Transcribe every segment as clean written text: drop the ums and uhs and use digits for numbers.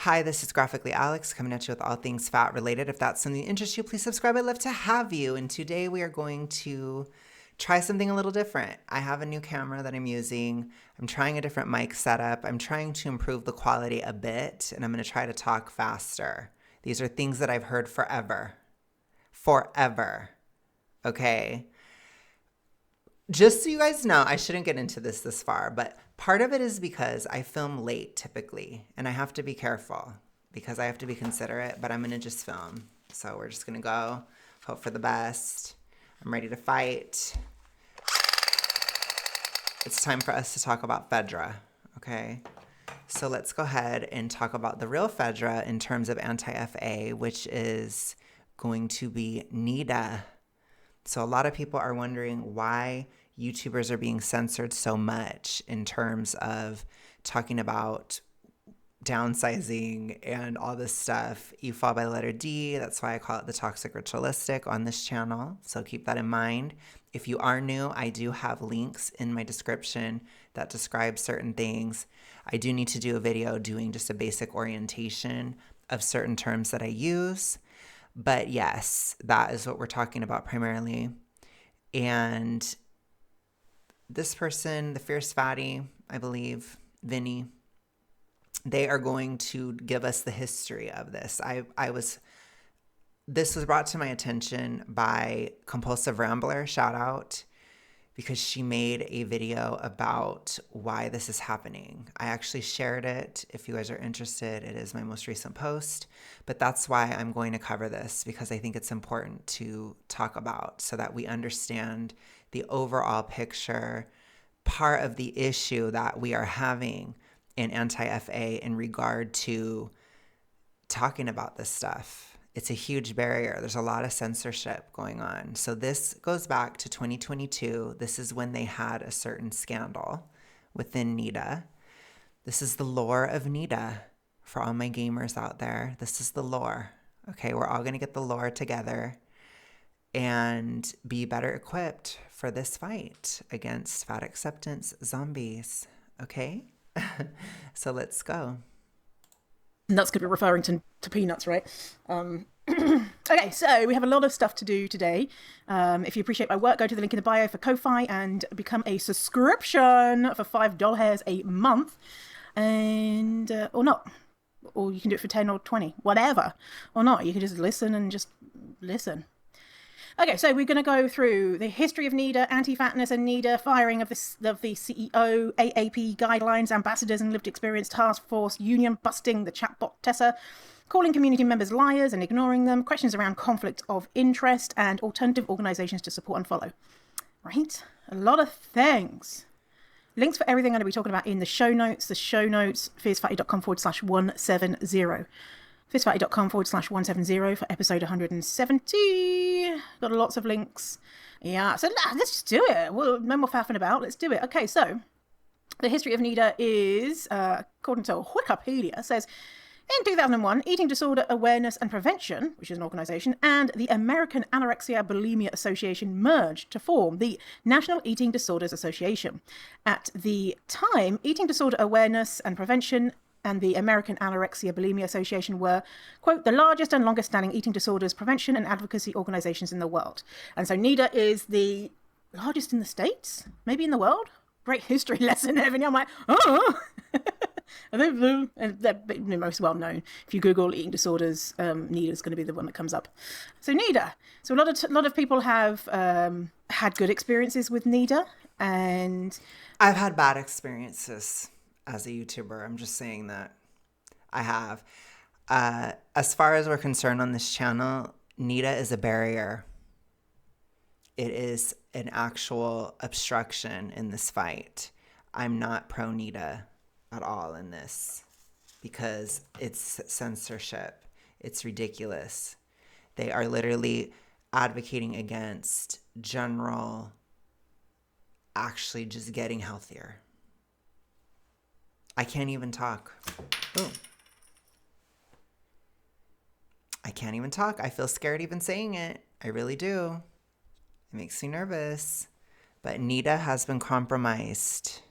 Hi, this is Graphically Alex coming at you with all things fat related. If that's something that interests you, please subscribe. I'd love to have you. And today we are going to try something a little different. I have a new camera that I'm using. I'm trying a different mic setup. I'm trying to improve the quality a bit, and I'm going to try to talk faster. These are things that I've heard forever. Forever. Okay? Just so you guys know, I shouldn't get into this far, but part of it is because I film late typically, and I have to be careful because I have to be considerate, but I'm going to just film. So we're just going to go, hope for the best. I'm ready to fight. It's time for us to talk about Phaedra, okay? So let's go ahead and talk about the real Phaedra in terms of anti-FA, which is going to be NEDA. So a lot of people are wondering why YouTubers are being censored so much in terms of talking about downsizing and all this stuff. You fall by the letter D. That's why I call it the toxic ritualistic on this channel. So keep that in mind. If you are new, I do have links in my description that describe certain things. I do need to do a video doing just a basic orientation of certain terms that I use. But yes, that is what we're talking about primarily. And this person, the Fierce Fatty, I believe, Vinny, they are going to give us the history of this. This was brought to my attention by Compulsive Rambler, shout out, because she made a video about why this is happening. I actually shared it. If you guys are interested, it is my most recent post. But that's why I'm going to cover this, because I think it's important to talk about so that we understand the overall picture, part of the issue that we are having in anti-FA in regard to talking about this stuff. It's a huge barrier. There's a lot of censorship going on. So this goes back to 2022. This is when they had a certain scandal within NEDA. This is the lore of NEDA for all my gamers out there. This is the lore. Okay, we're all going to get the lore together and be better equipped for this fight against fat acceptance zombies. Okay? So let's go. Nuts could be referring to peanuts, right? Okay, so we have a lot of stuff to do today. If you appreciate my work, go to the link in the bio for Ko-Fi and become a subscription for $5 a month, and or not, or you can do it for 10 or 20, whatever, or not. You can just listen and just listen. Okay, so we're going to go through the history of NEDA, anti-fatness and NEDA, firing of the CEO, AAP guidelines, ambassadors and lived experience task force, union busting the chatbot Tessa, calling community members liars and ignoring them, questions around conflict of interest, and alternative organizations to support and follow. Right? A lot of things. Links for everything I'm going to be talking about in the show notes. The show notes, fiercefatty.com/170. fiercefatty.com/170 for episode 170. Got lots of links. Yeah, so let's just do it. Well, no more faffing about. Let's do it. Okay, so the history of NEDA is, according to Wikipedia, says in 2001, Eating Disorder Awareness and Prevention, which is an organization, and the American Anorexia Bulimia Association merged to form the National Eating Disorders Association. At the time, Eating Disorder Awareness and Prevention and the American Anorexia Bulimia Association were, quote, the largest and longest standing eating disorders prevention and advocacy organizations in the world. And so NEDA is the largest in the States, maybe in the world. Great history lesson, Evan. I'm like, oh. And they're most well known. If you Google eating disorders, NEDA is going to be the one that comes up. So NEDA. So a lot of people have had good experiences with NEDA, and I've had bad experiences as a YouTuber. I'm just saying that I have. As far as we're concerned on this channel, NEDA is a barrier. It is an actual obstruction in this fight. I'm not pro NEDA at all in this because it's censorship. It's ridiculous. They are literally advocating against general actually just getting healthier. I can't even talk. Ooh. I can't even talk. I feel scared even saying it. I really do. It makes me nervous. But NEDA has been compromised.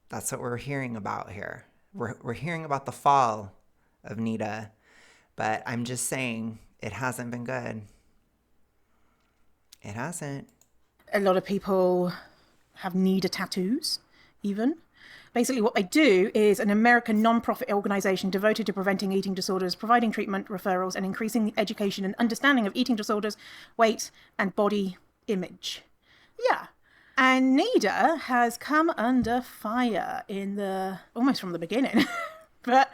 That's what we're hearing about here. We're hearing about the fall of NEDA, but I'm just saying it hasn't been good. It hasn't. A lot of people have NEDA tattoos, even. Basically, what they do is an American non-profit organization devoted to preventing eating disorders, providing treatment referrals, and increasing the education and understanding of eating disorders, weight, and body image. Yeah. And NEDA has come under fire almost from the beginning, but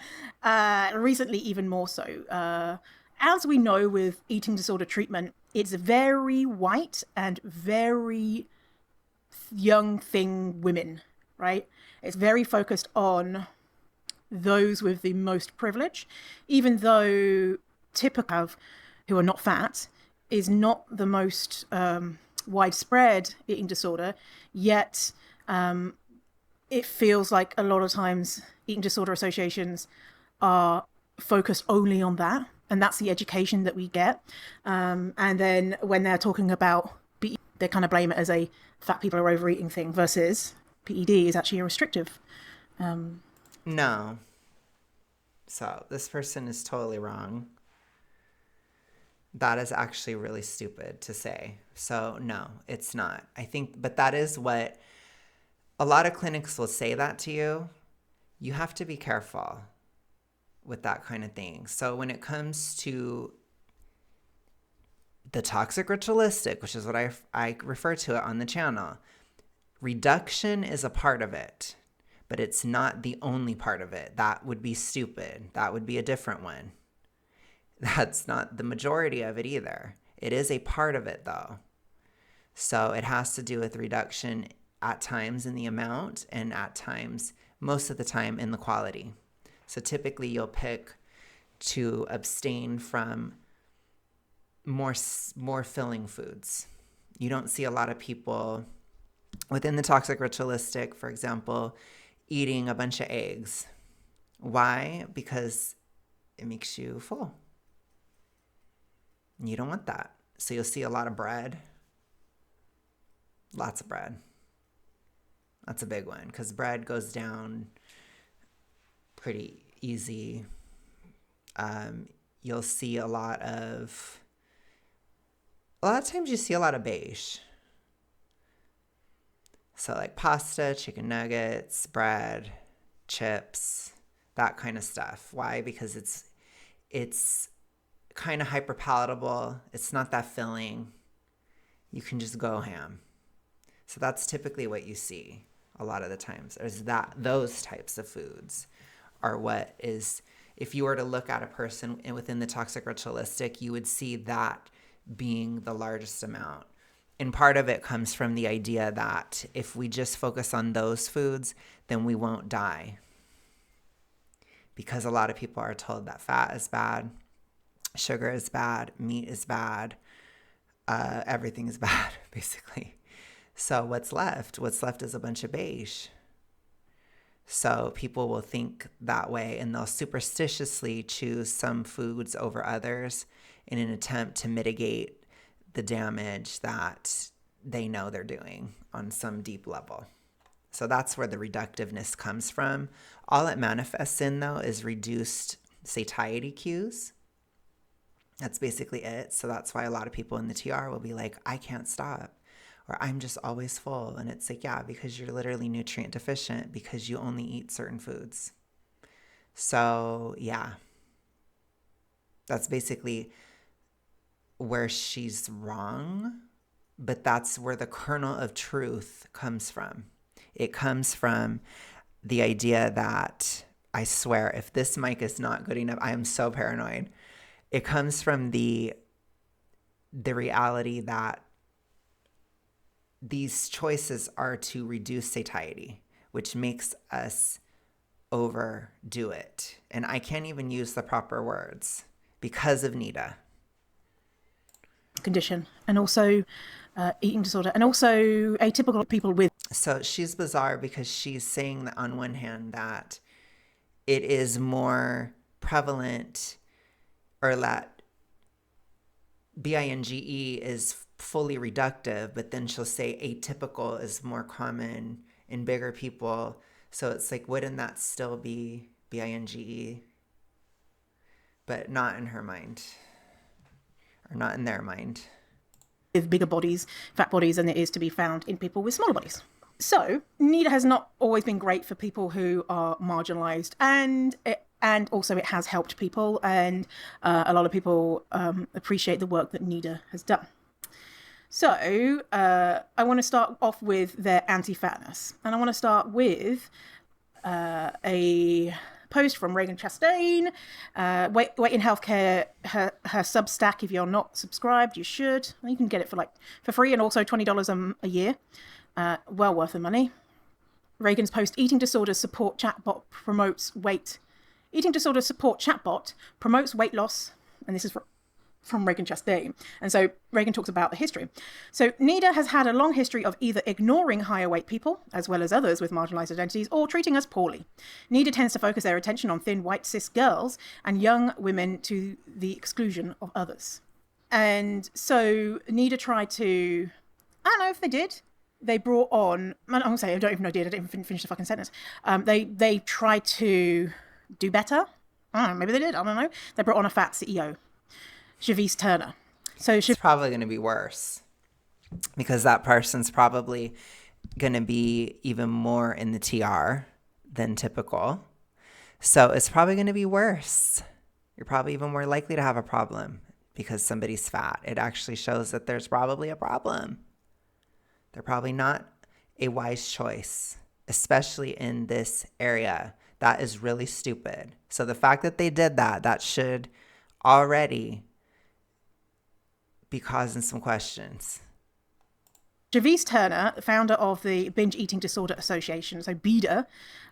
recently even more so. As we know with eating disorder treatment, it's very white and very young thing women, right? It's very focused on those with the most privilege, even though typical of who are not fat is not the most widespread eating disorder, yet it feels like a lot of times eating disorder associations are focused only on that, and that's the education that we get. And then when they're talking about PED, they kind of blame it as a fat people are overeating thing, versus PED is actually a restrictive. No. So this person is totally wrong. That is actually really stupid to say. So no, it's not. I think, but that is what a lot of clinics will say that to you. You have to be careful with that kind of thing. So when it comes to the toxic ritualistic, which is what I refer to it on the channel, reduction is a part of it, but it's not the only part of it. That would be stupid. That would be a different one. That's not the majority of it either. It is a part of it though. So it has to do with reduction at times in the amount and at times, most of the time, in the quality. So typically you'll pick to abstain from more filling foods. You don't see a lot of people within the toxic ritualistic, for example, eating a bunch of eggs. Why? Because it makes you full. You don't want that. So you'll see a lot of bread. Lots of bread. That's a big one because bread goes down pretty easy. You'll see a lot of times you see a lot of beige. So like pasta, chicken nuggets, bread, chips, that kind of stuff. Why? Because it's kind of hyper palatable. It's not that filling. You can just go ham. So that's typically what you see a lot of the times. Those types of foods are what is, if you were to look at a person within the toxic ritualistic, you would see that being the largest amount. And part of it comes from the idea that if we just focus on those foods, then we won't die. Because a lot of people are told that fat is bad, sugar is bad, meat is bad, everything is bad, basically. So what's left? What's left is a bunch of beige. So people will think that way, and they'll superstitiously choose some foods over others in an attempt to mitigate the damage that they know they're doing on some deep level. So that's where the reductiveness comes from. All it manifests in, though, is reduced satiety cues. That's basically it. So that's why a lot of people in the TR will be like, I can't stop, or I'm just always full. And it's like, yeah, because you're literally nutrient deficient because you only eat certain foods. So yeah, that's basically where she's wrong, but that's where the kernel of truth comes from. It comes from the idea that, I swear, if this mic is not good enough, I am so paranoid. It comes from the reality that these choices are to reduce satiety, which makes us overdo it. And I can't even use the proper words because of NEDA. Condition, and also eating disorder, and also atypical people with. So she's bizarre because she's saying that on one hand that it is more prevalent, or that binge is fully reductive, but then she'll say atypical is more common in bigger people. So it's like, wouldn't that still be binge? But not in her mind, or not in their mind. With bigger bodies, fat bodies, than it is to be found in people with smaller bodies. So NEDA has not always been great for people who are marginalised, and also it has helped people, and a lot of people appreciate the work that NEDA has done. So I want to start off with their anti-fatness, and I want to start with a post from Reagan Chastain. Weight in Healthcare, her Substack. If you're not subscribed, you should. You can get it for free, and also $20 a year. Well worth the money. Reagan's post: Eating disorders support chatbot promotes weight. Eating disorders support chatbot promotes weight loss, and this is from Reagan Chastain. And so Reagan talks about the history. So NEDA has had a long history of either ignoring higher weight people, as well as others with marginalised identities, or treating us poorly. NEDA tends to focus their attention on thin, white, cis girls and young women to the exclusion of others. And so NEDA tried to, I don't know if they did, they brought on, I'm going to say, I don't even know, I didn't finish the fucking sentence. They tried to do better. I don't know, maybe they did, I don't know. They brought on a fat CEO. Javice Turner. So it's probably going to be worse, because that person's probably going to be even more in the TR than typical. So it's probably going to be worse. You're probably even more likely to have a problem because somebody's fat. It actually shows that there's probably a problem. They're probably not a wise choice, especially in this area. That is really stupid. So the fact that they did that should already be causing some questions. Javice Turner, founder of the Binge Eating Disorder Association, so BEDA,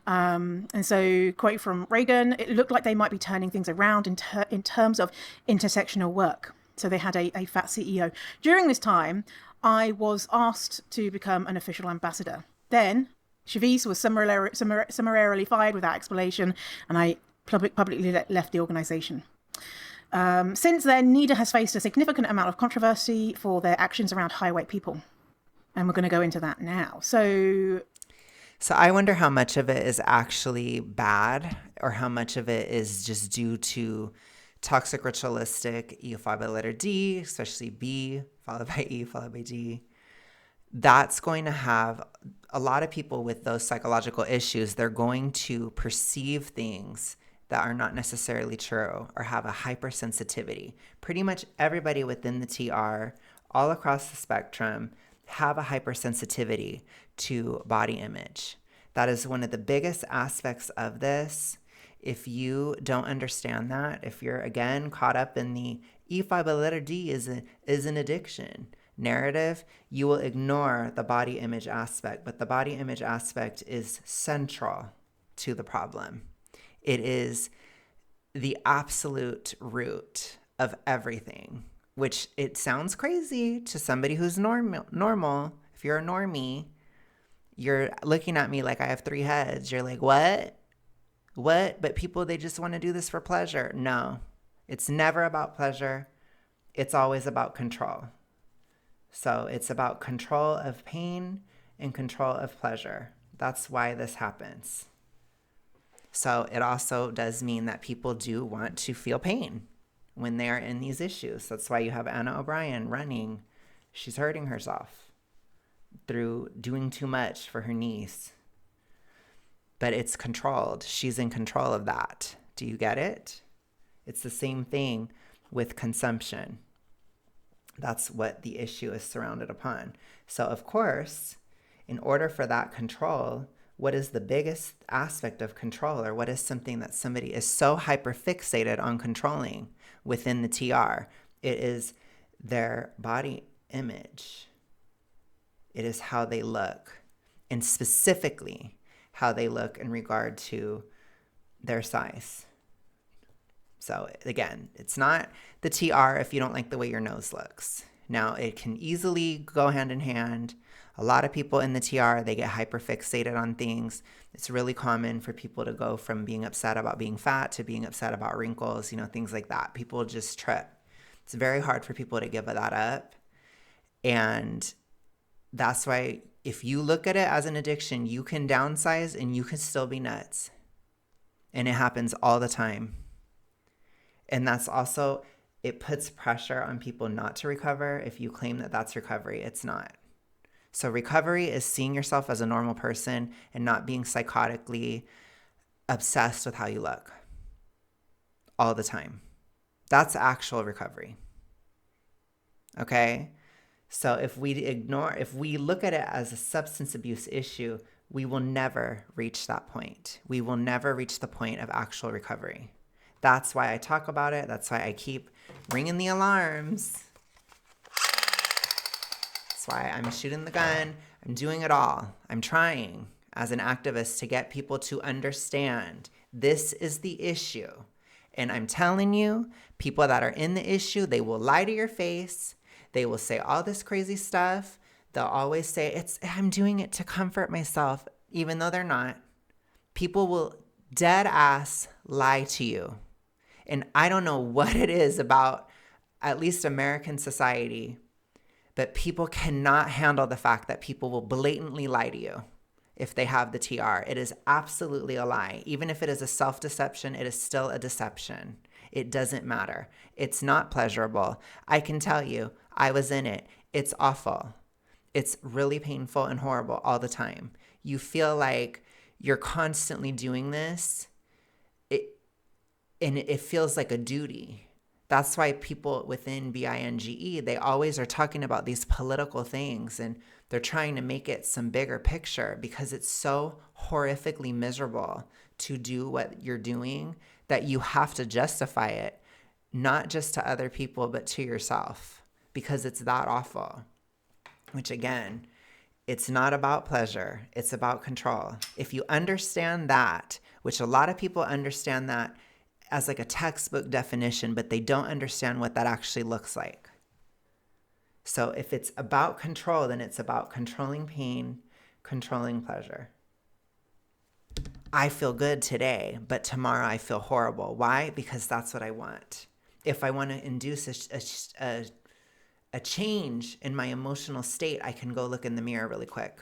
and so quote from Reagan: it looked like they might be turning things around in terms of intersectional work. So they had a fat CEO. During this time, I was asked to become an official ambassador. Then Javice was summarily fired without explanation, and I publicly left the organization. Since then, NEDA has faced a significant amount of controversy for their actions around high weight people. And we're going to go into that now. So I wonder how much of it is actually bad, or how much of it is just due to toxic ritualistic E followed by the letter D, especially B, followed by E, followed by D. That's going to have a lot of people with those psychological issues. They're going to perceive things that are not necessarily true, or have a hypersensitivity. Pretty much everybody within the TR, all across the spectrum, have a hypersensitivity to body image. That is one of the biggest aspects of this. If you don't understand that, if you're, again, caught up in the E5 by the letter D is an addiction narrative, you will ignore the body image aspect. But the body image aspect is central to the problem. It is the absolute root of everything, which it sounds crazy to somebody who's normal. If you're a normie, you're looking at me like I have 3 heads. You're like, what? But people, they just want to do this for pleasure. No, it's never about pleasure. It's always about control. So it's about control of pain and control of pleasure. That's why this happens. So it also does mean that people do want to feel pain when they are in these issues. That's why you have Anna O'Brien running. She's hurting herself through doing too much for her niece. But it's controlled. She's in control of that. Do you get it? It's the same thing with consumption. That's what the issue is surrounded upon. So, of course, in order for that control, what is the biggest aspect of control, or what is something that somebody is so hyperfixated on controlling within the TR? It is their body image. It is how they look, and specifically how they look in regard to their size. So again, it's not the TR if you don't like the way your nose looks. Now, it can easily go hand in hand. A lot of people in the TR, they get hyperfixated on things. It's really common for people to go from being upset about being fat to being upset about wrinkles, things like that. People just trip. It's very hard for people to give that up. And That's why if you look at it as an addiction, you can downsize and you can still be nuts. And it happens all the time. And that's also, it puts pressure on people not to recover. If you claim that that's recovery, it's not. So recovery is seeing yourself as a normal person and not being psychotically obsessed with how you look all the time. That's actual recovery. Okay? So if we look at it as a substance abuse issue, we will never reach that point. We will never reach the point of actual recovery. That's why I talk about it. That's why I keep ringing the alarms. That's why I'm shooting the gun. I'm doing it all. I'm trying as an activist to get people to understand this is the issue. And I'm telling you, people that are in the issue, they will lie to your face. They will say all this crazy stuff. They'll always say, I'm doing it to comfort myself, even though they're not. People will dead ass lie to you. And I don't know what it is about at least American society, but people cannot handle the fact that people will blatantly lie to you if they have the TR. It is absolutely a lie. Even if it is a self-deception, it is still a deception. It doesn't matter. It's not pleasurable. I can tell you, I was in it. It's awful. It's really painful and horrible all the time. You feel like you're constantly doing this, and it feels like a duty. That's why people within BINGE, they always are talking about these political things, and they're trying to make it some bigger picture because it's so horrifically miserable to do what you're doing that you have to justify it, not just to other people, but to yourself, because it's that awful. Which again, it's not about pleasure. It's about control. If you understand that, which a lot of people understand that as like a textbook definition, but they don't understand what that actually looks like. So if it's about control, then it's about controlling pain, controlling pleasure. I feel good today, but tomorrow I feel horrible. Why? Because that's what I want. If I want to induce a change in my emotional state, I can go look in the mirror really quick.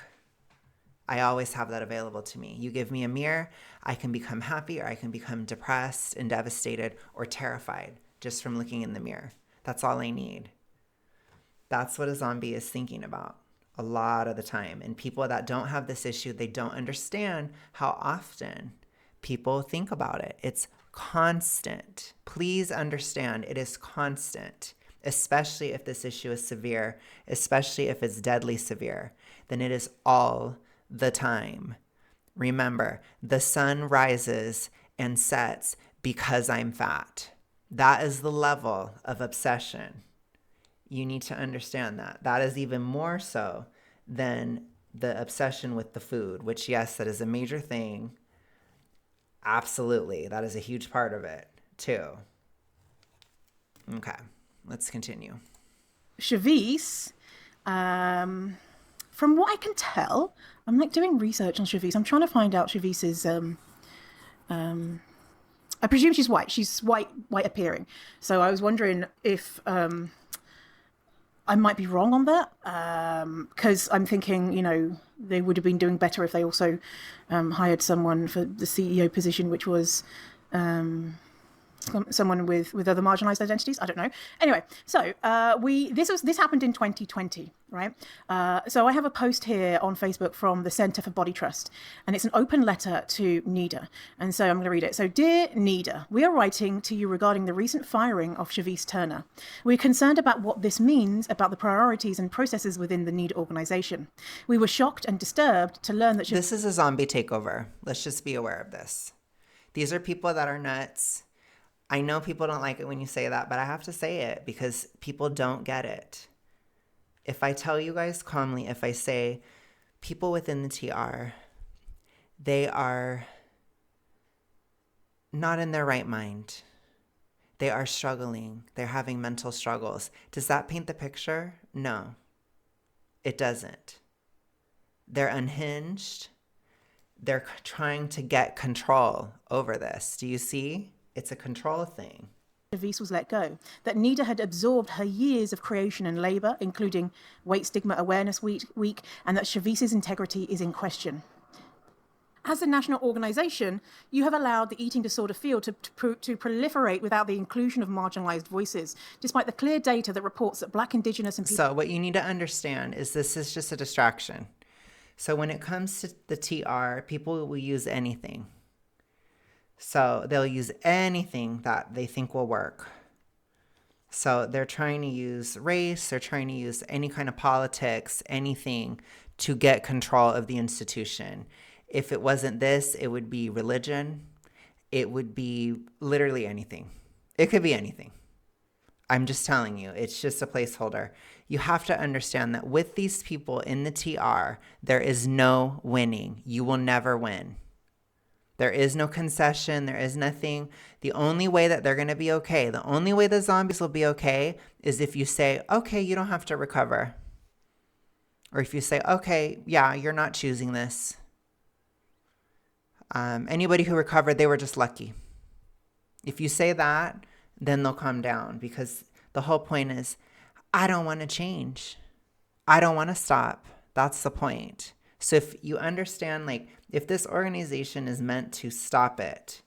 I always have that available to me. You give me a mirror, I can become happy or I can become depressed and devastated or terrified just from looking in the mirror. That's all I need. That's what a zombie is thinking about a lot of the time. And people that don't have this issue, they don't understand how often people think about it. It's constant. Please understand, it is constant, especially if this issue is severe, especially if it's deadly severe. Then it is all the time. Remember, the sun rises and sets because I'm fat. That is the level of obsession. You need to understand that. That is even more so than the obsession with the food, which, yes, that is a major thing. Absolutely. That is a huge part of it, too. Okay, let's continue. Shavis, from what I can tell, I'm like doing research on Shavis. I'm trying to find out Shavis's. I presume she's white. She's white appearing. So I was wondering if I might be wrong on that, because I'm thinking, they would have been doing better if they also hired someone for the CEO position, which was someone with other marginalized identities. I don't know. Anyway, so this happened in 2020, right? So I have a post here on Facebook from the Center for Body Trust, and it's an open letter to NEDA. And so I'm going to read it. So, dear NEDA, we are writing to you regarding the recent firing of Shavis Turner. We're concerned about what this means about the priorities and processes within the NEDA organization. We were shocked and disturbed to learn that this is a zombie takeover. Let's just be aware of this. These are people that are nuts. I know people don't like it when you say that, but I have to say it because people don't get it. If I tell you guys calmly, if I say people within the TR, they are not in their right mind. They are struggling. They're having mental struggles. Does that paint the picture? No, it doesn't. They're unhinged. They're trying to get control over this. Do you see? It's a control thing. Shavis was let go, that NEDA had absorbed her years of creation and labor, including Weight Stigma Awareness Week, and that Shavis's integrity is in question. As a national organization, you have allowed the eating disorder field to proliferate without the inclusion of marginalized voices, despite the clear data that reports that Black, Indigenous, and people... So what you need to understand is this is just a distraction. So when it comes to the TR, people will use anything. So they'll use anything that they think will work. So they're trying to use race, they're trying to use any kind of politics, anything to get control of the institution. If it wasn't this, it would be religion. It would be literally anything. It could be anything. I'm just telling you, it's just a placeholder. You have to understand that with these people in the TR, there is no winning. You will never win. There is no concession. There is nothing. The only way that they're going to be okay, the only way the zombies will be okay is if you say, okay, you don't have to recover. Or if you say, okay, yeah, you're not choosing this. Anybody who recovered, they were just lucky. If you say that, then they'll calm down, because the whole point is, I don't want to change. I don't want to stop. That's the point. So if you understand, like, if this organization is meant to stop it,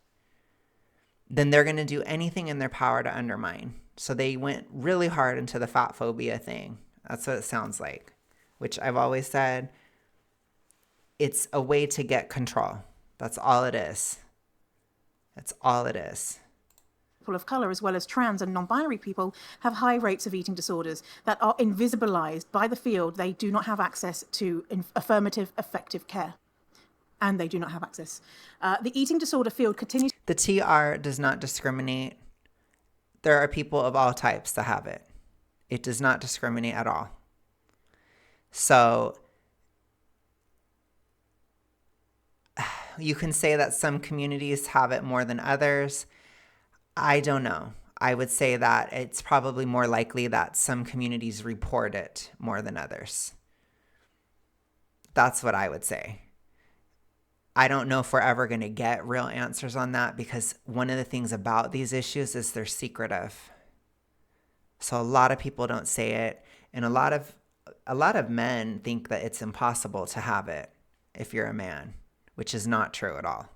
then they're going to do anything in their power to undermine. So they went really hard into the fat phobia thing. That's what it sounds like, which I've always said, it's a way to get control. That's all it is. That's all it is. People of color, as well as trans and non-binary people, have high rates of eating disorders that are invisibilized by the field. They do not have access to affirmative, effective care. And they do not have access. The eating disorder field continues. The TR does not discriminate. There are people of all types that have it. It does not discriminate at all. So you can say that some communities have it more than others. I don't know. I would say that it's probably more likely that some communities report it more than others. That's what I would say. I don't know if we're ever going to get real answers on that, because one of the things about these issues is they're secretive. So a lot of people don't say it, and a lot of men think that it's impossible to have it if you're a man, which is not true at all.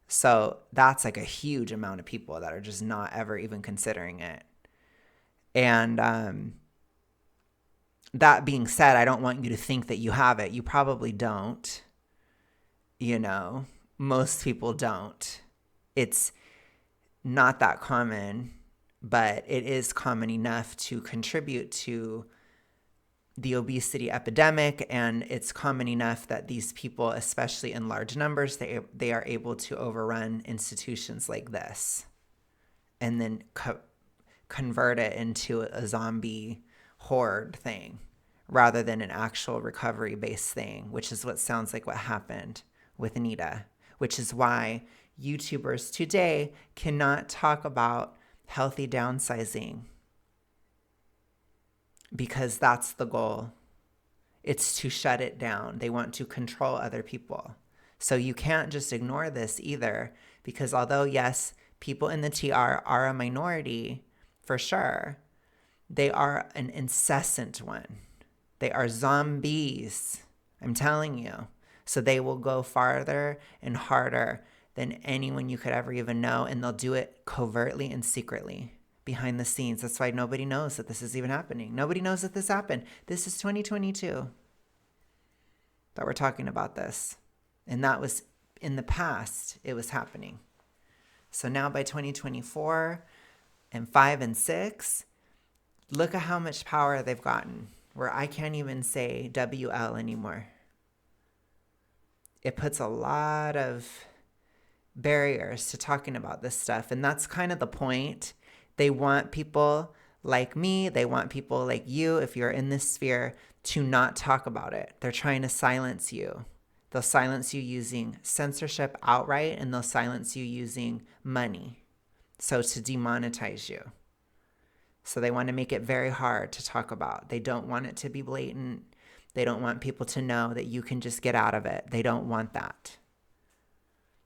So that's like a huge amount of people that are just not ever even considering it. And that being said, I don't want you to think that you have it. You probably don't. You know, most people don't. It's not that common, but it is common enough to contribute to the obesity epidemic, and it's common enough that these people, especially in large numbers, they are able to overrun institutions like this and then convert it into a zombie horde thing rather than an actual recovery-based thing, which is what sounds like what happened with NEDA, which is why YouTubers today cannot talk about healthy downsizing, because that's the goal. It's to shut it down. They want to control other people. So you can't just ignore this either, because although, yes, people in the TR are a minority, for sure, they are an incessant one. They are zombies, I'm telling you. So they will go farther and harder than anyone you could ever even know, and they'll do it covertly and secretly. Behind the scenes. That's why nobody knows that this is even happening. Nobody knows that this happened. This is 2022 that we're talking about this. And that was in the past, it was happening. So now by 2024 and 5 and 6, look at how much power they've gotten, where I can't even say WL anymore. It puts a lot of barriers to talking about this stuff. And that's kind of the point. They want people like me, they want people like you, if you're in this sphere, to not talk about it. They're trying to silence you. They'll silence you using censorship outright, and they'll silence you using money. So to demonetize you. So they want to make it very hard to talk about. They don't want it to be blatant. They don't want people to know that you can just get out of it. They don't want that.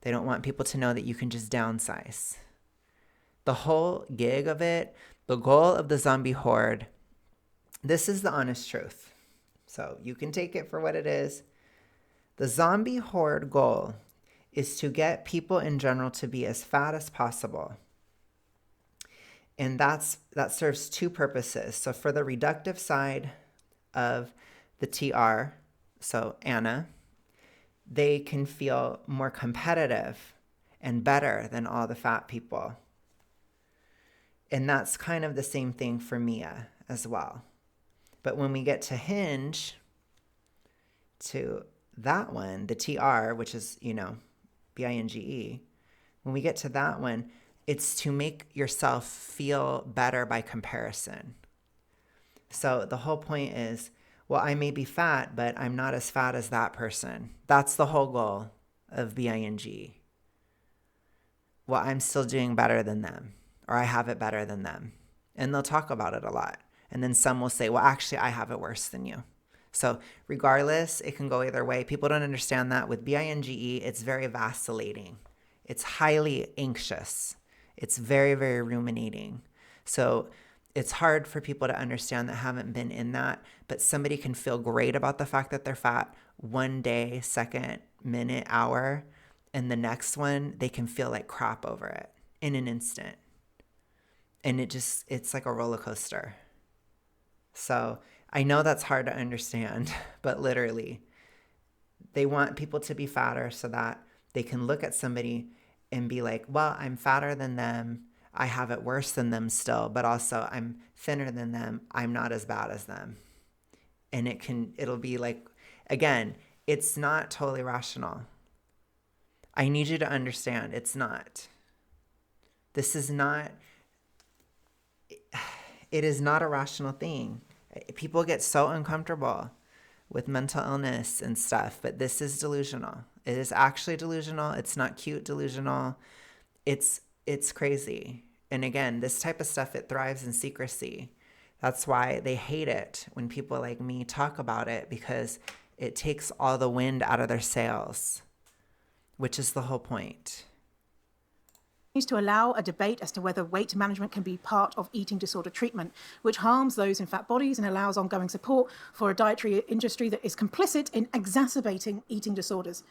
They don't want people to know that you can just downsize. The whole gig of it, the goal of the zombie horde, this is the honest truth. So you can take it for what it is. The zombie horde goal is to get people in general to be as fat as possible. And that serves two purposes. So for the reductive side of the TR, so Anna, they can feel more competitive and better than all the fat people. And that's kind of the same thing for Mia as well. But when we get to Hinge, to that one, the TR, which is, Binge, when we get to that one, it's to make yourself feel better by comparison. So the whole point is, well, I may be fat, but I'm not as fat as that person. That's the whole goal of Binge. Well, I'm still doing better than them, or I have it better than them. And they'll talk about it a lot. And then some will say, well, actually, I have it worse than you. So regardless, it can go either way. People don't understand that. With Binge, it's very vacillating. It's highly anxious. It's very, very ruminating. So it's hard for people to understand that haven't been in that. But somebody can feel great about the fact that they're fat one day, second, minute, hour. And the next one, they can feel like crap over it in an instant. And it's like a roller coaster. So I know that's hard to understand, but literally, they want people to be fatter so that they can look at somebody and be like, well, I'm fatter than them. I have it worse than them still, but also I'm thinner than them. I'm not as bad as them. And it'll be like, again, it's not totally rational. I need you to understand it's not. It is not a rational thing. People get so uncomfortable with mental illness and stuff, but this is delusional. It is actually delusional. It's not cute delusional. It's crazy. And again, this type of stuff, it thrives in secrecy. That's why they hate it when people like me talk about it, because it takes all the wind out of their sails, which is the whole point. To allow a debate as to whether weight management can be part of eating disorder treatment, which harms those in fat bodies and allows ongoing support for a dietary industry that is complicit in exacerbating eating disorders.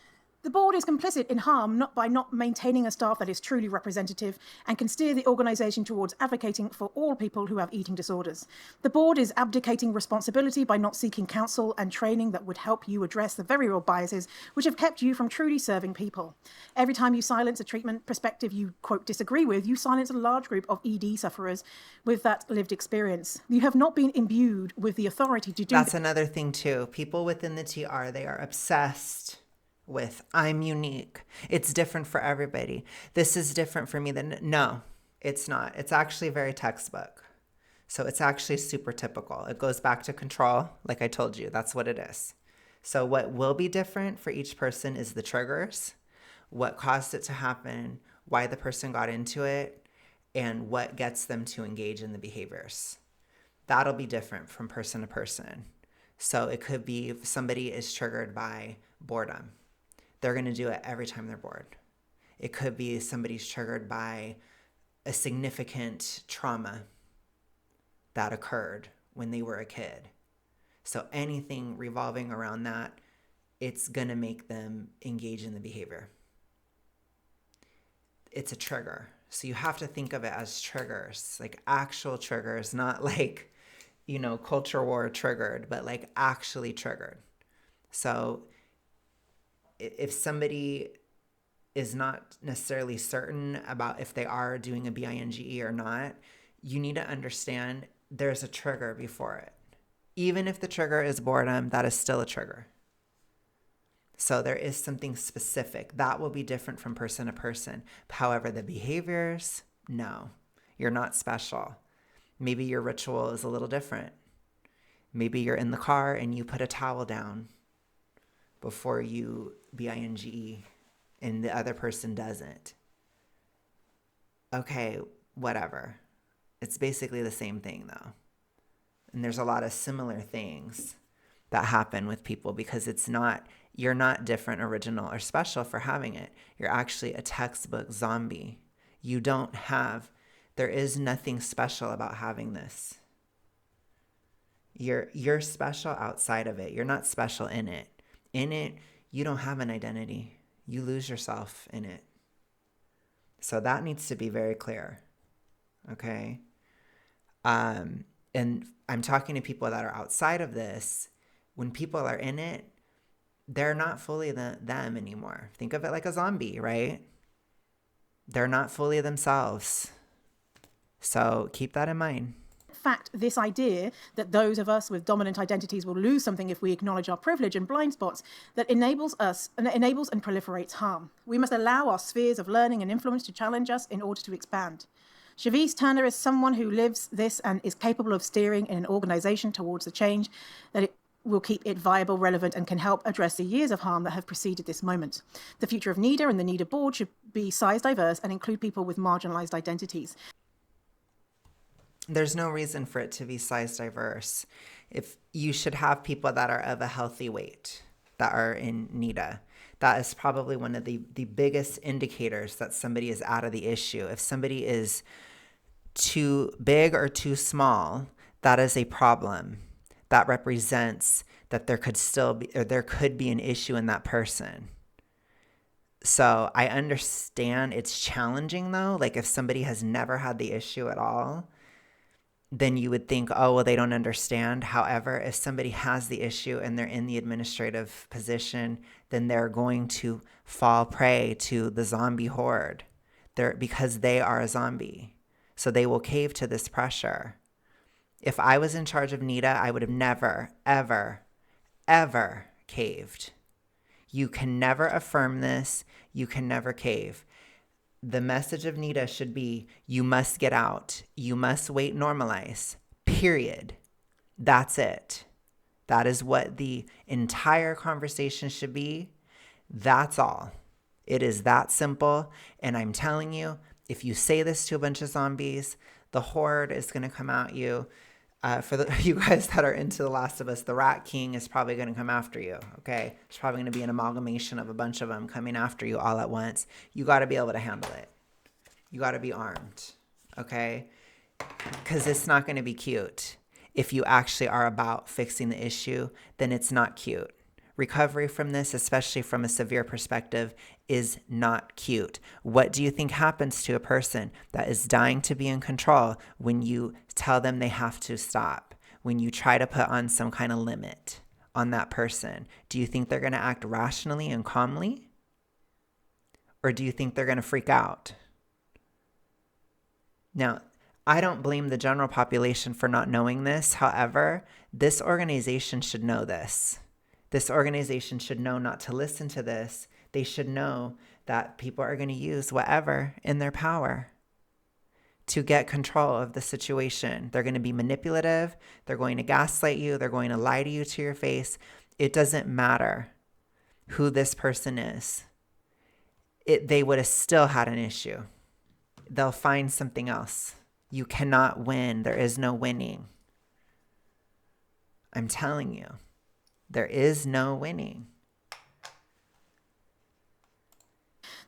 The board is complicit in harm by not maintaining a staff that is truly representative and can steer the organisation towards advocating for all people who have eating disorders. The board is abdicating responsibility by not seeking counsel and training that would help you address the very real biases which have kept you from truly serving people. Every time you silence a treatment perspective you, quote, disagree with, you silence a large group of ED sufferers with that lived experience. You have not been imbued with the authority to do That's another thing too. People within the TR, they are obsessed with, I'm unique. It's different for everybody. This is different for me. No, it's not. It's actually very textbook. So it's actually super typical. It goes back to control. Like I told you, that's what it is. So what will be different for each person is the triggers, what caused it to happen, why the person got into it, and what gets them to engage in the behaviors. That'll be different from person to person. So it could be if somebody is triggered by boredom, they're going to do it every time they're bored. It could be somebody's triggered by a significant trauma that occurred when they were a kid. So anything revolving around that, it's going to make them engage in the behavior. It's a trigger. So you have to think of it as triggers, like actual triggers, not like, culture war triggered, but like actually triggered. So if somebody is not necessarily certain about if they are doing a Binge or not, you need to understand there's a trigger before it. Even if the trigger is boredom, that is still a trigger. So there is something specific. That will be different from person to person. However, the behaviors, no, you're not special. Maybe your ritual is a little different. Maybe you're in the car and you put a towel down before you Binge and the other person doesn't. Okay, whatever. It's basically the same thing though. And there's a lot of similar things that happen with people because you're not different, original, or special for having it. You're actually a textbook zombie. You don't have There is nothing special about having this. You're special outside of it. You're not special in it. In it, you don't have an identity. You lose yourself in it. So that needs to be very clear. Okay? And I'm talking to people that are outside of this. When people are in it, they're not fully them anymore. Think of it like a zombie, right? They're not fully themselves. So keep that in mind. Fact, this idea that those of us with dominant identities will lose something if we acknowledge our privilege and blind spots, that enables and proliferates harm. We must allow our spheres of learning and influence to challenge us in order to expand. Cherise Turner is someone who lives this and is capable of steering in an organization towards the change that it will keep it viable, relevant, and can help address the years of harm that have preceded this moment. The future of NEDA and the NEDA board should be size diverse and include people with marginalized identities. There's no reason for it to be size diverse. If you should have people that are of a healthy weight that are in NEDA. That is probably one of the biggest indicators that somebody is out of the issue. If somebody is too big or too small, that is a problem. That represents that there could be an issue in that person. So I understand it's challenging though. Like if somebody has never had the issue at all, then you would think, oh, well, they don't understand. However, if somebody has the issue and they're in the administrative position, then they're going to fall prey to the zombie horde because they are a zombie. So they will cave to this pressure. If I was in charge of NEDA, I would have never, ever, ever caved. You can never affirm this. You can never cave. The message of NEDA should be, you must get out. You must wait, normalize, period. That's it. That is what the entire conversation should be. That's all. It is that simple. And I'm telling you, if you say this to a bunch of zombies, the horde is going to come at you. For you guys that are into The Last of Us, the Rat King is probably going to come after you, okay? It's probably going to be an amalgamation of a bunch of them coming after you all at once. You got to be able to handle it. You got to be armed, okay? Because it's not going to be cute. If you actually are about fixing the issue, then it's not cute. Recovery from this, especially from a severe perspective, is not cute. What do you think happens to a person that is dying to be in control when you tell them they have to stop? When you try to put on some kind of limit on that person? Do you think they're going to act rationally and calmly? Or do you think they're going to freak out? Now, I don't blame the general population for not knowing this. However, this organization should know this. This organization should know not to listen to this. They should know that people are going to use whatever in their power to get control of the situation. They're going to be manipulative. They're going to gaslight you. They're going to lie to you to your face. It doesn't matter who this person is. They would have still had an issue. They'll find something else. You cannot win. There is no winning. I'm telling you. There is no winning.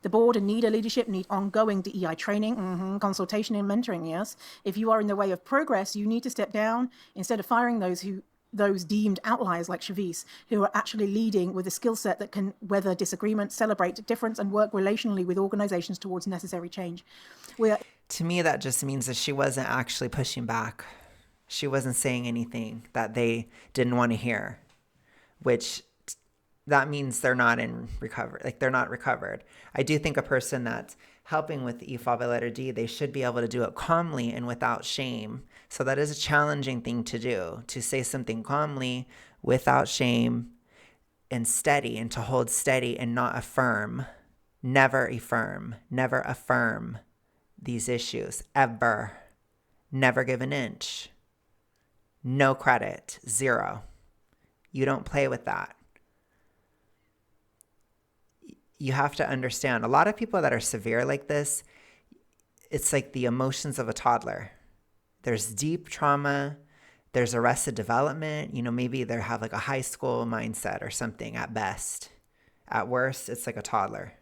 The board and NEDA leadership need ongoing DEI training, consultation and mentoring, yes. If you are in the way of progress, you need to step down instead of firing those deemed outliers like Cherise, who are actually leading with a skill set that can weather disagreement, celebrate difference, and work relationally with organizations towards necessary change. To me, that just means that she wasn't actually pushing back. She wasn't saying anything that they didn't want to hear, which that means they're not in recovery. Like they're not recovered. I do think a person that's helping with E fall by letter D, they should be able to do it calmly and without shame. So that is a challenging thing to do, to say something calmly, without shame, and steady, and to hold steady and not affirm. Never affirm these issues, ever. Never give an inch. No credit, 0. You don't play with that. You have to understand, a lot of people that are severe like this, it's like the emotions of a toddler. There's deep trauma. There's arrested development. Maybe they have like a high school mindset or something at best. At worst, it's like a toddler.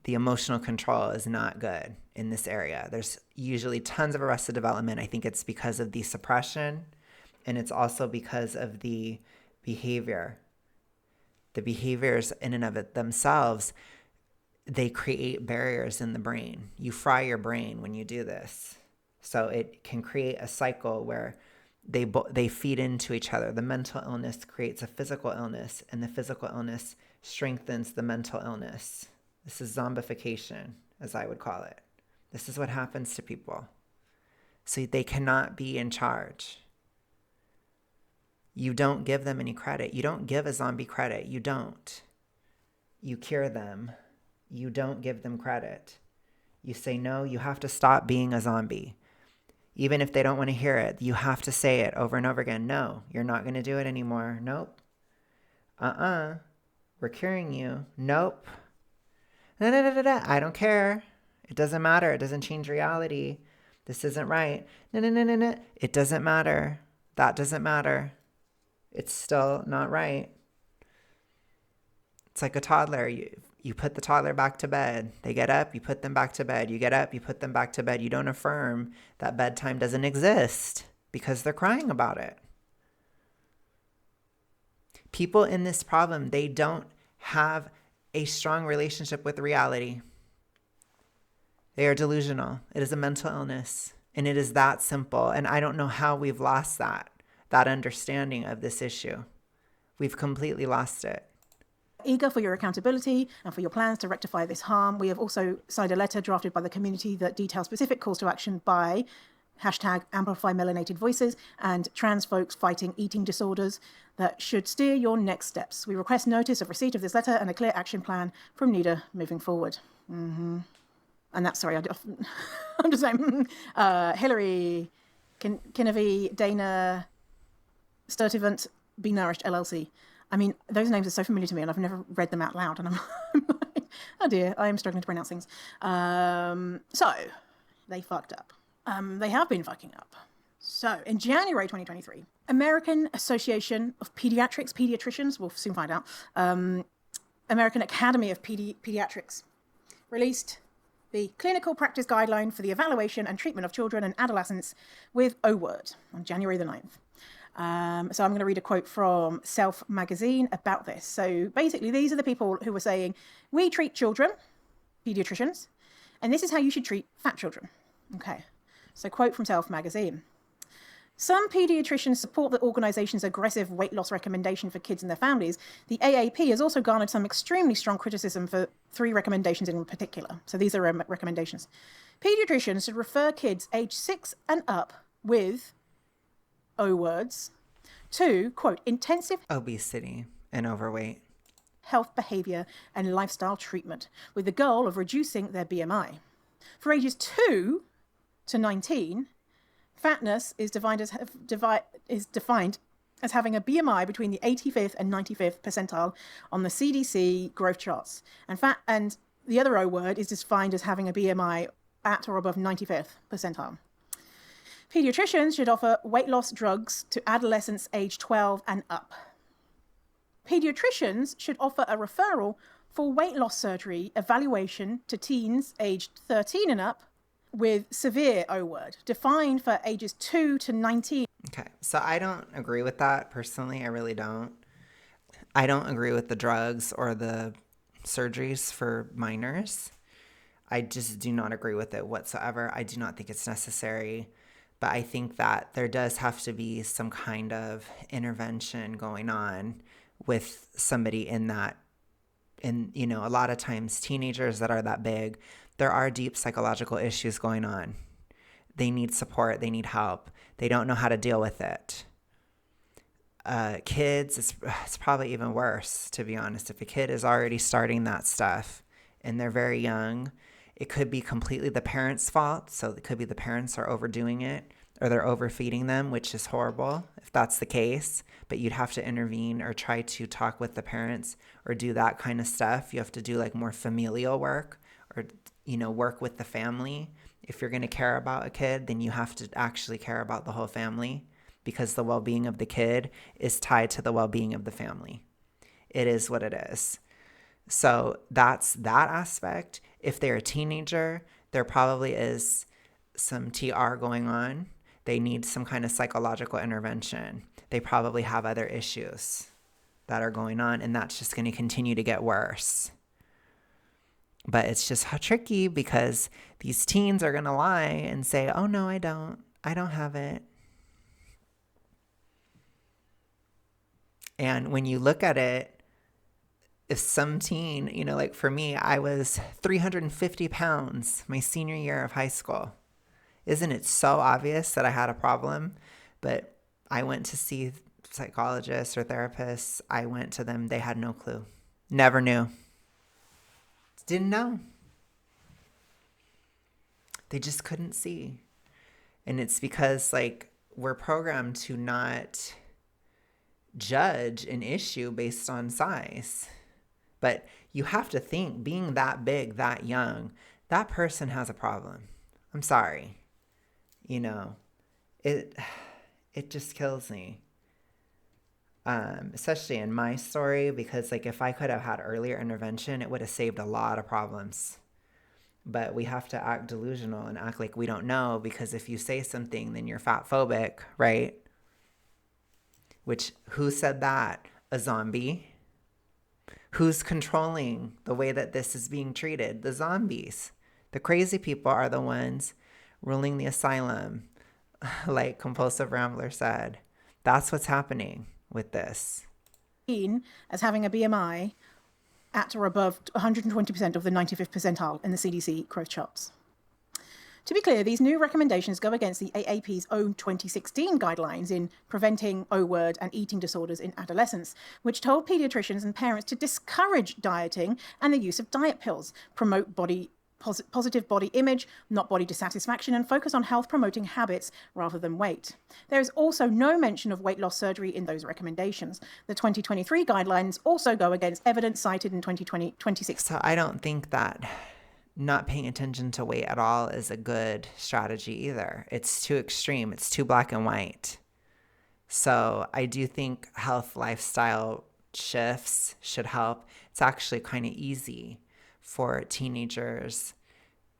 the emotional control is not good in this area. There's usually tons of arrested development. I think it's because of the suppression, and it's also because of the behavior. The behaviors in and of it themselves, they create barriers in the brain. You fry your brain when you do this. So it can create a cycle where they feed into each other. The mental illness creates a physical illness, and the physical illness strengthens the mental illness. This is zombification, as I would call it. This is what happens to people. So they cannot be in charge. You don't give them any credit. You don't give a zombie credit. You don't. You cure them. You don't give them credit. You say, no, you have to stop being a zombie. Even if they don't want to hear it, you have to say it over and over again. No, you're not going to do it anymore. Nope. We're curing you. Nope. I don't care. It doesn't matter. It doesn't change reality. This isn't right. No. It doesn't matter. That doesn't matter. It's still not right. It's like a toddler. You put the toddler back to bed. They get up, you put them back to bed. You get up, you put them back to bed. You don't affirm that bedtime doesn't exist because they're crying about it. People in this problem, they don't have a strong relationship with reality. They are delusional. It is a mental illness, and it is that simple. And I don't know how we've lost that understanding of this issue. We've completely lost it. Eager for your accountability and for your plans to rectify this harm, we have also signed a letter drafted by the community that details specific calls to action by #AmplifyMelanated and trans folks fighting eating disorders that should steer your next steps. We request notice of receipt of this letter and a clear action plan from NEDA moving forward. And that's, sorry, I'm just saying, Hillary, Kinnevy, Dana, Sturtevant, Be Nourished, LLC. I mean, those names are so familiar to me, and I've never read them out loud, and I'm like, oh dear, I am struggling to pronounce things. So, they fucked up. They have been fucking up. So, in January 2023, American Association of Pediatricians, we'll soon find out, American Academy of Pediatrics, released the Clinical Practice Guideline for the Evaluation and Treatment of Children and Adolescents with O-Word on January the 9th. So I'm going to read a quote from Self magazine about this. So basically, these are the people who were saying, we treat children, pediatricians, and this is how you should treat fat children. Okay. So quote from Self magazine. Some pediatricians support the organization's aggressive weight loss recommendation for kids and their families. The AAP has also garnered some extremely strong criticism for 3 recommendations in particular. So these are recommendations. Pediatricians should refer kids age 6 and up with O-words to, quote, intensive obesity and overweight, health behavior and lifestyle treatment with the goal of reducing their BMI. For ages 2 to 19, fatness is defined as having a BMI between the 85th and 95th percentile on the CDC growth charts. And the other O word is defined as having a BMI at or above 95th percentile. Pediatricians should offer weight loss drugs to adolescents aged 12 and up. Pediatricians should offer a referral for weight loss surgery evaluation to teens aged 13 and up with severe O-word, defined for ages 2 to 19. Okay, so I don't agree with that personally. I really don't. I don't agree with the drugs or the surgeries for minors. I just do not agree with it whatsoever. I do not think it's necessary. But I think that there does have to be some kind of intervention going on with somebody in that. And, you know, a lot of times teenagers that are that big, there are deep psychological issues going on. They need support. They need help. They don't know how to deal with it. Kids, it's probably even worse, to be honest. If a kid is already starting that stuff and they're very young, it could be completely the parents' fault. So it could be the parents are overdoing it or they're overfeeding them, which is horrible if that's the case. But you'd have to intervene or try to talk with the parents or do that kind of stuff. You have to do like more familial work or, you know, work with the family. If you're going to care about a kid, then you have to actually care about the whole family because the well-being of the kid is tied to the well-being of the family. It is what it is. So that's that aspect. If they're a teenager, there probably is some TR going on. They need some kind of psychological intervention. They probably have other issues that are going on, and that's just going to continue to get worse. But it's just how tricky, because these teens are going to lie and say, oh, no, I don't have it. And when you look at it, if some teen, like for me, I was 350 pounds my senior year of high school. Isn't it so obvious that I had a problem? But I went to see psychologists or therapists. I went to them. They had no clue. Never knew. Didn't know. They just couldn't see. And it's because we're programmed to not judge an issue based on size. But you have to think, being that big, that young, that person has a problem. I'm sorry. It just kills me. Especially in my story, because if I could have had earlier intervention, it would have saved a lot of problems. But we have to act delusional and act like we don't know, because if you say something, then you're fat phobic, right? Which, who said that? A zombie? Who's controlling the way that this is being treated? The zombies. The crazy people are the ones ruling the asylum, like Compulsive Rambler said. That's what's happening with this. As having a BMI at or above 120% of the 95th percentile in the CDC growth charts. To be clear, these new recommendations go against the AAP's own 2016 guidelines in preventing O-word and eating disorders in adolescents, which told pediatricians and parents to discourage dieting and the use of diet pills, promote positive body image, not body dissatisfaction, and focus on health-promoting habits rather than weight. There is also no mention of weight loss surgery in those recommendations. The 2023 guidelines also go against evidence cited in 2016. So I don't think that not paying attention to weight at all is a good strategy either. It's too extreme. It's too black and white. So I do think health lifestyle shifts should help. It's actually kind of easy for teenagers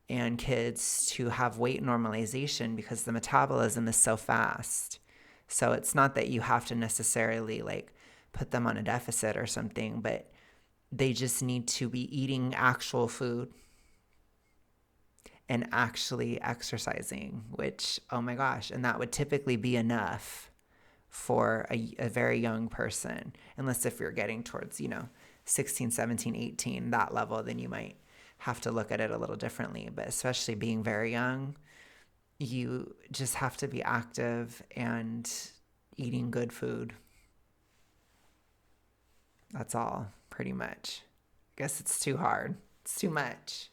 and kids to have weight normalization because the metabolism is so fast. So it's not that you have to necessarily put them on a deficit or something, but they just need to be eating actual food and actually exercising, which, oh my gosh, and that would typically be enough for a very young person, unless if you're getting towards, 16, 17, 18, that level, then you might have to look at it a little differently. But especially being very young, you just have to be active and eating good food. That's all, pretty much. I guess it's too hard. It's too much,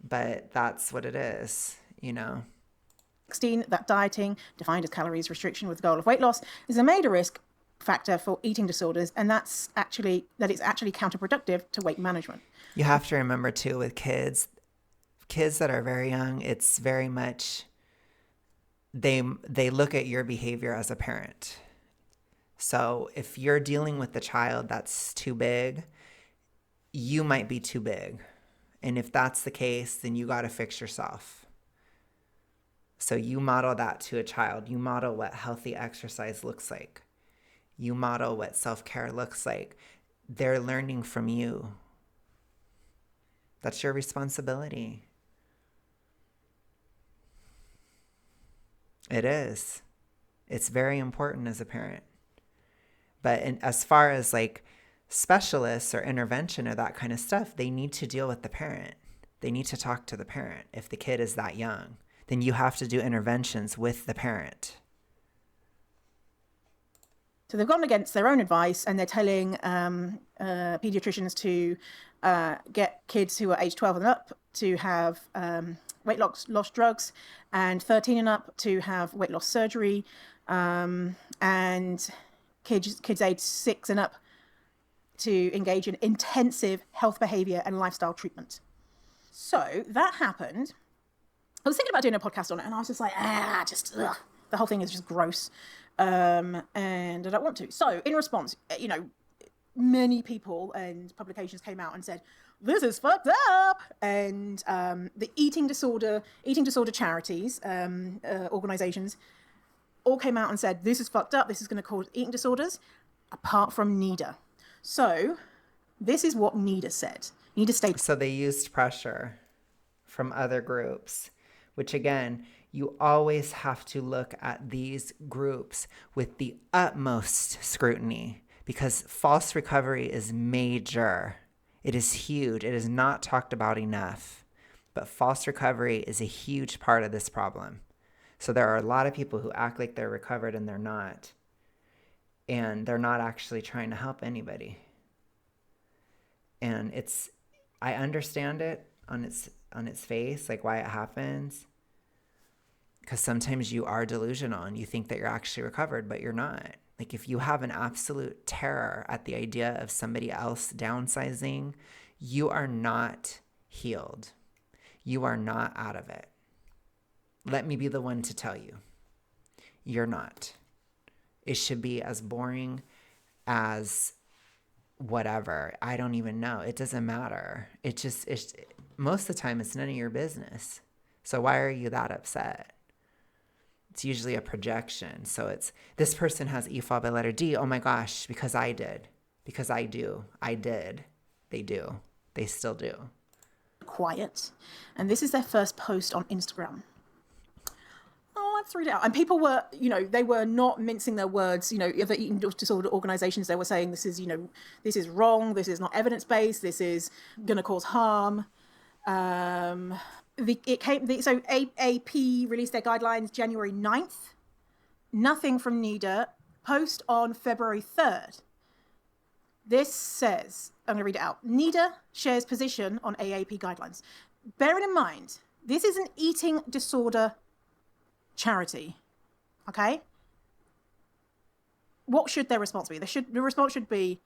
But that's what it is, 16, that dieting, defined as calories restriction with the goal of weight loss, is a major risk factor for eating disorders, and it's actually counterproductive to weight management. You have to remember too, with kids that are very young, it's very much they look at your behavior as a parent. So if you're dealing with the child that's too big, you might be too big. And if that's the case, then you got to fix yourself. So you model that to a child. You model what healthy exercise looks like. You model what self-care looks like. They're learning from you. That's your responsibility. It is. It's very important as a parent. But as far as specialists or intervention or that kind of stuff, they need to deal with the parent. They need to talk to the parent. If the kid is that young, then you have to do interventions with the parent. So they've gone against their own advice, and they're telling pediatricians to get kids who are age 12 and up to have weight loss drugs, and 13 and up to have weight loss surgery, and kids age 6 and up to engage in intensive health behavior and lifestyle treatment. So that happened. I was thinking about doing a podcast on it, and I was just like, the whole thing is just gross. And I don't want to. So in response, many people and publications came out and said, this is fucked up. And the eating disorder charities, organizations, all came out and said, this is fucked up. This is going to cause eating disorders, apart from NEDA. So this is what NEDA said. NEDA stated. So they used pressure from other groups, which again, you always have to look at these groups with the utmost scrutiny, because false recovery is major. It is huge. It is not talked about enough, but false recovery is a huge part of this problem. So there are a lot of people who act like they're recovered and they're not. And they're not actually trying to help anybody. And I understand it on its face, like why it happens. Because sometimes you are delusional and you think that you're actually recovered, but you're not. Like if you have an absolute terror at the idea of somebody else downsizing, you are not healed. You are not out of it. Let me be the one to tell you. You're not. It should be as boring as whatever. I don't even know. It doesn't matter. It's most of the time it's none of your business. So why are you that upset? It's usually a projection. So it's, this person has E followed by letter D. Oh my gosh, because I did. Because I do. I did. They do. They still do. Quiet. And this is their first post on Instagram. Oh, let's read it out. And people were, they were not mincing their words. Other eating disorder organizations, they were saying this is wrong. This is not evidence-based. This is going to cause harm. So AAP released their guidelines January 9th. Nothing from NEDA. Post on February 3rd. This says, I'm going to read it out. NEDA shares position on AAP guidelines. Bearing in mind, this is an eating disorder charity. Okay? What should their response be? The response should be,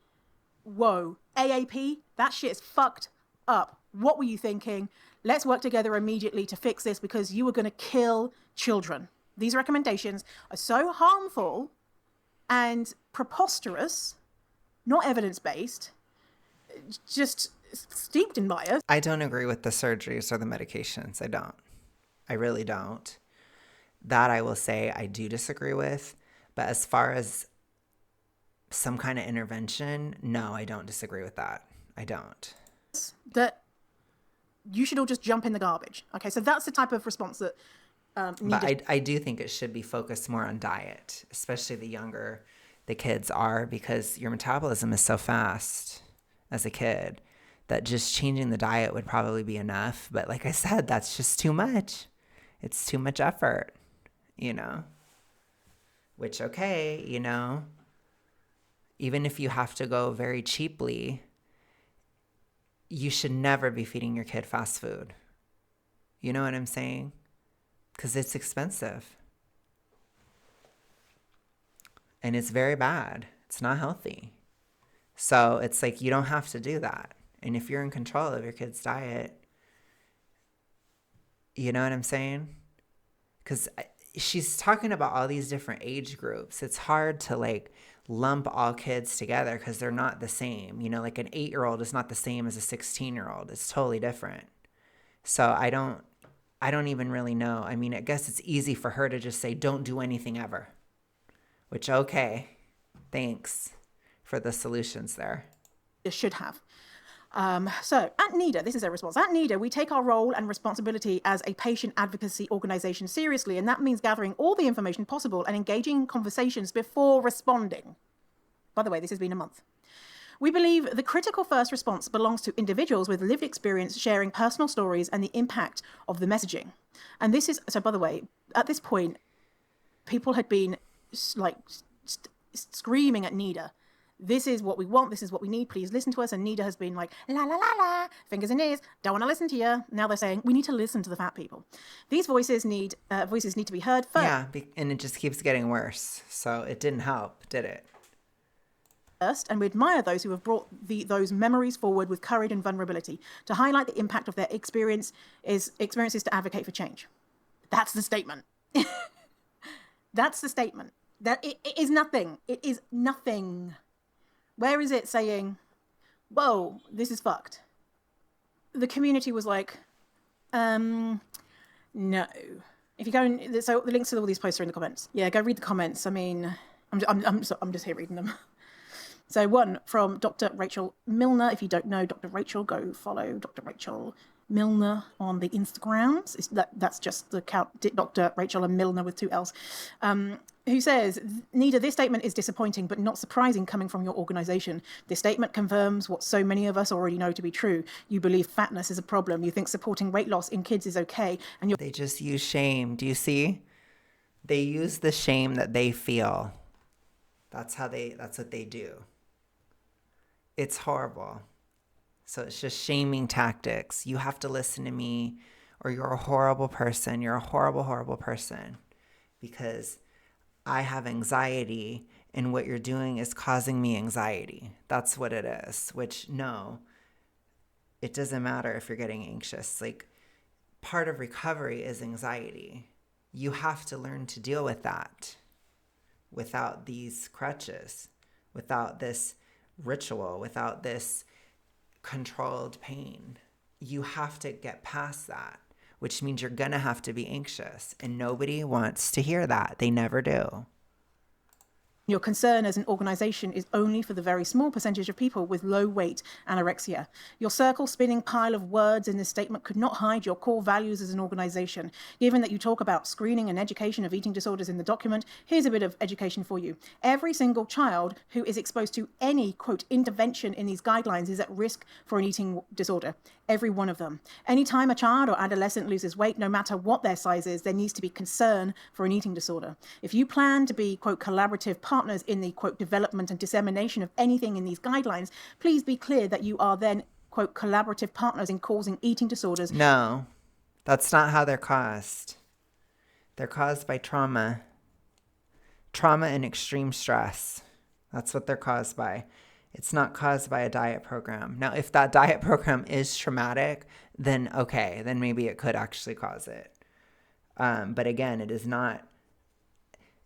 whoa, AAP, that shit is fucked up. What were you thinking? Let's work together immediately to fix this because you are going to kill children. These recommendations are so harmful and preposterous, not evidence-based, just steeped in bias. I don't agree with the surgeries or the medications. I don't. I really don't. That I will say I do disagree with. But as far as some kind of intervention, no, I don't disagree with that. I don't. That you should all just jump in the garbage. Okay, so that's the type of response that But I do think it should be focused more on diet, especially the younger the kids are, because your metabolism is so fast as a kid that just changing the diet would probably be enough. But like I said, that's just too much. It's too much effort, which, okay, even if you have to go very cheaply, you should never be feeding your kid fast food. You know what I'm saying? Because it's expensive. And it's very bad. It's not healthy. So it's like you don't have to do that. And if you're in control of your kid's diet, you know what I'm saying? Because she's talking about all these different age groups. It's hard to lump all kids together because they're not the same. Like an 8-year-old is not the same as a 16-year-old. It's totally different. So I don't even really know. I mean, I guess it's easy for her to just say, don't do anything ever. Which, okay, thanks for the solutions there. It should have. So at NEDA, this is their response. At NEDA, we take our role and responsibility as a patient advocacy organization seriously, and that means gathering all the information possible and engaging in conversations before responding. By the way, this has been a month. We believe the critical first response belongs to individuals with lived experience sharing personal stories and the impact of the messaging. And this is, so by the way, at this point, people had been screaming at NEDA. This is what we want. This is what we need. Please listen to us. And NEDA has been like, la, la, la, la, fingers in ears. Don't want to listen to you. Now they're saying, we need to listen to the fat people. These voices need to be heard first. Yeah, and it just keeps getting worse. So it didn't help, did it? And we admire those who have brought those memories forward with courage and vulnerability to highlight the impact of their experiences to advocate for change. That's the statement. That's the statement. That it is nothing. It is nothing. Where is it saying, whoa, this is fucked? the community was like, no. If you go and so the links to all these posts are in the comments. Yeah, go read the comments. I mean, I'm just here reading them. So one from Dr. Rachel Milner. If you don't know Dr. Rachel, go follow Dr. Rachel Milner on the Instagrams. That's just the account, Dr. Rachel and Milner with 2 L's. Who says, NEDA, this statement is disappointing but not surprising coming from your organisation. This statement confirms what so many of us already know to be true. You believe fatness is a problem. You think supporting weight loss in kids is okay. And They just use shame. Do you see? They use the shame that they feel. That's what they do. It's horrible. So it's just shaming tactics. You have to listen to me or you're a horrible person. You're a horrible, horrible person because I have anxiety and what you're doing is causing me anxiety. That's what it is, which no, it doesn't matter if you're getting anxious. Like part of recovery is anxiety. You have to learn to deal with that without these crutches, without this ritual, without this controlled pain. You have to get past that, which means you're going to have to be anxious. And nobody wants to hear that. They never do. Your concern as an organisation is only for the very small percentage of people with low weight anorexia. Your circle-spinning pile of words in this statement could not hide your core values as an organisation. Given that you talk about screening and education of eating disorders in the document, here's a bit of education for you. Every single child who is exposed to any, quote, intervention in these guidelines is at risk for an eating disorder. Every one of them. Anytime a child or adolescent loses weight, no matter what their size is, there needs to be concern for an eating disorder. If you plan to be, quote, collaborative partners in the, quote, development and dissemination of anything in these guidelines, please be clear that you are then, quote, collaborative partners in causing eating disorders. No, that's not how they're caused. They're caused by trauma. Trauma and extreme stress. That's what they're caused by. It's not caused by a diet program. Now, if that diet program is traumatic, then okay, then maybe it could actually cause it. But again,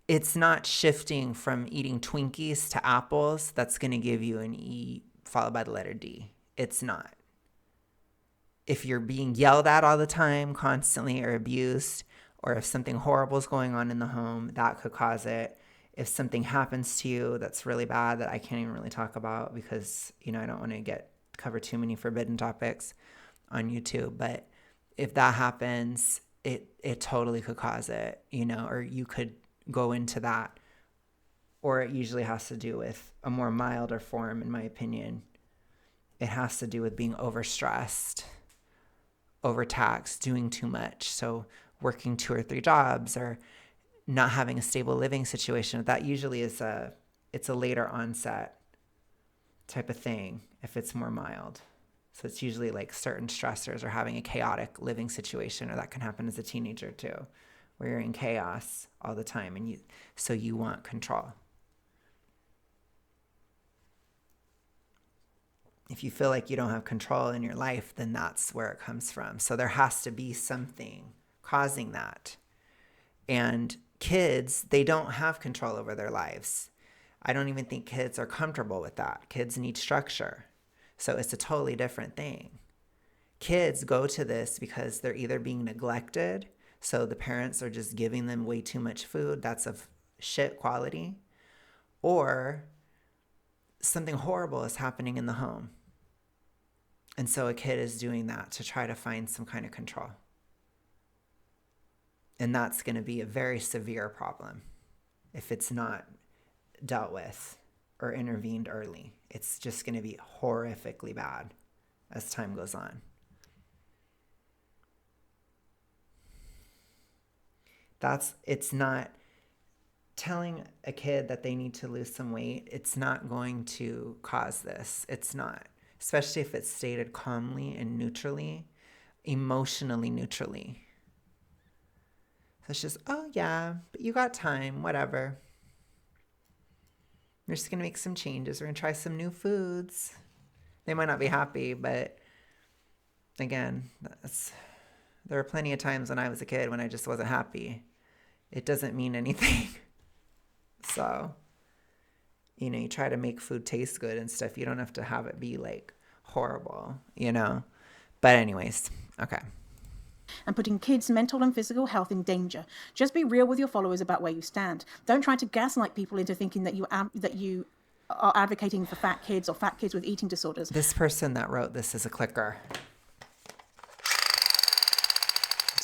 it's not shifting from eating Twinkies to apples that's going to give you an E followed by the letter D. It's not. If you're being yelled at all the time, constantly, or abused, or if something horrible is going on in the home, that could cause it. If something happens to you that's really bad that I can't even really talk about because, I don't want to cover too many forbidden topics on YouTube. But if that happens, it totally could cause it, or you could go into that. Or it usually has to do with a more milder form, in my opinion. It has to do with being overstressed, overtaxed, doing too much. So working 2 or 3 jobs or not having a stable living situation. That usually is it's a later onset type of thing if it's more mild. So it's usually like certain stressors or having a chaotic living situation, or that can happen as a teenager too, where you're in chaos all the time and you want control. If you feel like you don't have control in your life, then that's where it comes from. So there has to be something causing that. And kids, they don't have control over their lives. I don't even think kids are comfortable with that. Kids need structure. So it's a totally different thing. Kids go to this because they're either being neglected, so the parents are just giving them way too much food that's of shit quality, or something horrible is happening in the home. And so a kid is doing that to try to find some kind of control. And that's going to be a very severe problem if it's not dealt with or intervened early. It's just going to be horrifically bad as time goes on. It's not telling a kid that they need to lose some weight. It's not going to cause this. It's not, especially if it's stated calmly and neutrally, emotionally neutrally. So it's just, oh yeah, but you got time, whatever. We're just going to make some changes. We're going to try some new foods. They might not be happy, but again, there were plenty of times when I was a kid when I just wasn't happy. It doesn't mean anything. So, you try to make food taste good and stuff. You don't have to have it be like horrible, But anyways, okay. And putting kids' mental and physical health in danger. Just be real with your followers about where you stand. Don't try to gaslight people into thinking that you are advocating for fat kids or fat kids with eating disorders. This person that wrote this is a clicker.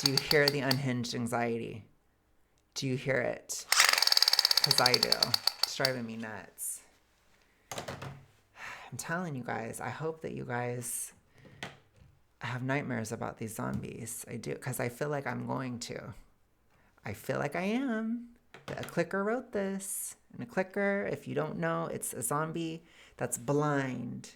Do you hear the unhinged anxiety? Do you hear it? Because I do. It's driving me nuts. I'm telling you guys, I hope that you guys have nightmares about these zombies. I do, because I feel like I'm going to. I feel like I am. A clicker wrote this. And a clicker, if you don't know, it's a zombie that's blind.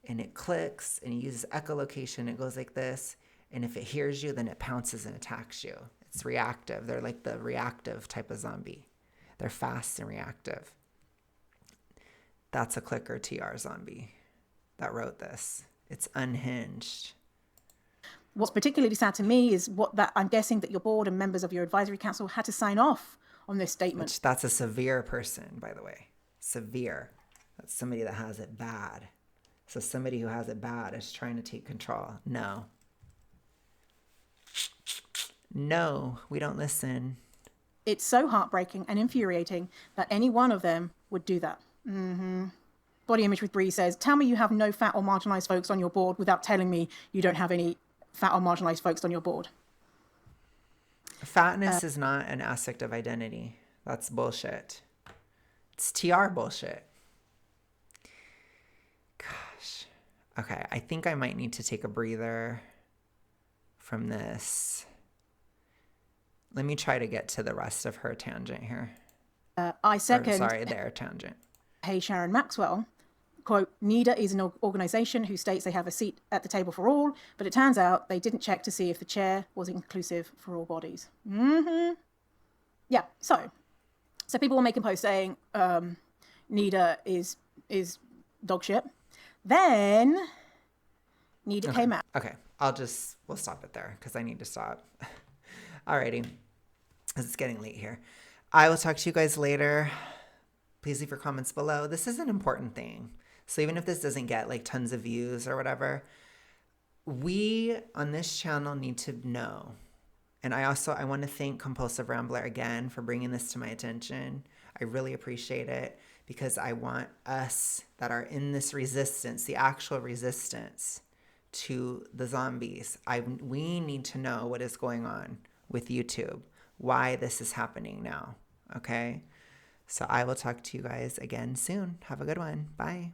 And it clicks and it uses echolocation. It goes like this. And if it hears you, then it pounces and attacks you. It's reactive. They're like the reactive type of zombie. They're fast and reactive. That's a clicker TR zombie that wrote this. It's unhinged. What's particularly sad to me is I'm guessing that your board and members of your advisory council had to sign off on this statement. That's a severe person, by the way. Severe. That's somebody that has it bad. So somebody who has it bad is trying to take control. No. No, we don't listen. It's so heartbreaking and infuriating that any one of them would do that. Body Image with Bree says, tell me you have no fat or marginalized folks on your board without telling me you don't have any fat or marginalized folks on your board. Fatness is not an aspect of identity. That's bullshit. It's TR bullshit. Gosh. Okay, I think I might need to take a breather from this. Let me try to get to the rest of her tangent here. I second. Their tangent. Hey, Sharon Maxwell. Quote, NEDA is an organization who states they have a seat at the table for all, but it turns out they didn't check to see if the chair was inclusive for all bodies. Yeah, so people were making posts saying NEDA is dog shit. Then NEDA came out. Okay, we'll stop it there because I need to stop. Alrighty, it's getting late here. I will talk to you guys later. Please leave your comments below. This is an important thing. So even if this doesn't get like tons of views or whatever, we on this channel need to know. And I want to thank Compulsive Rambler again for bringing this to my attention. I really appreciate it because I want us that are in this resistance, the actual resistance to the zombies. We need to know what is going on with YouTube, why this is happening now, okay? So I will talk to you guys again soon. Have a good one. Bye.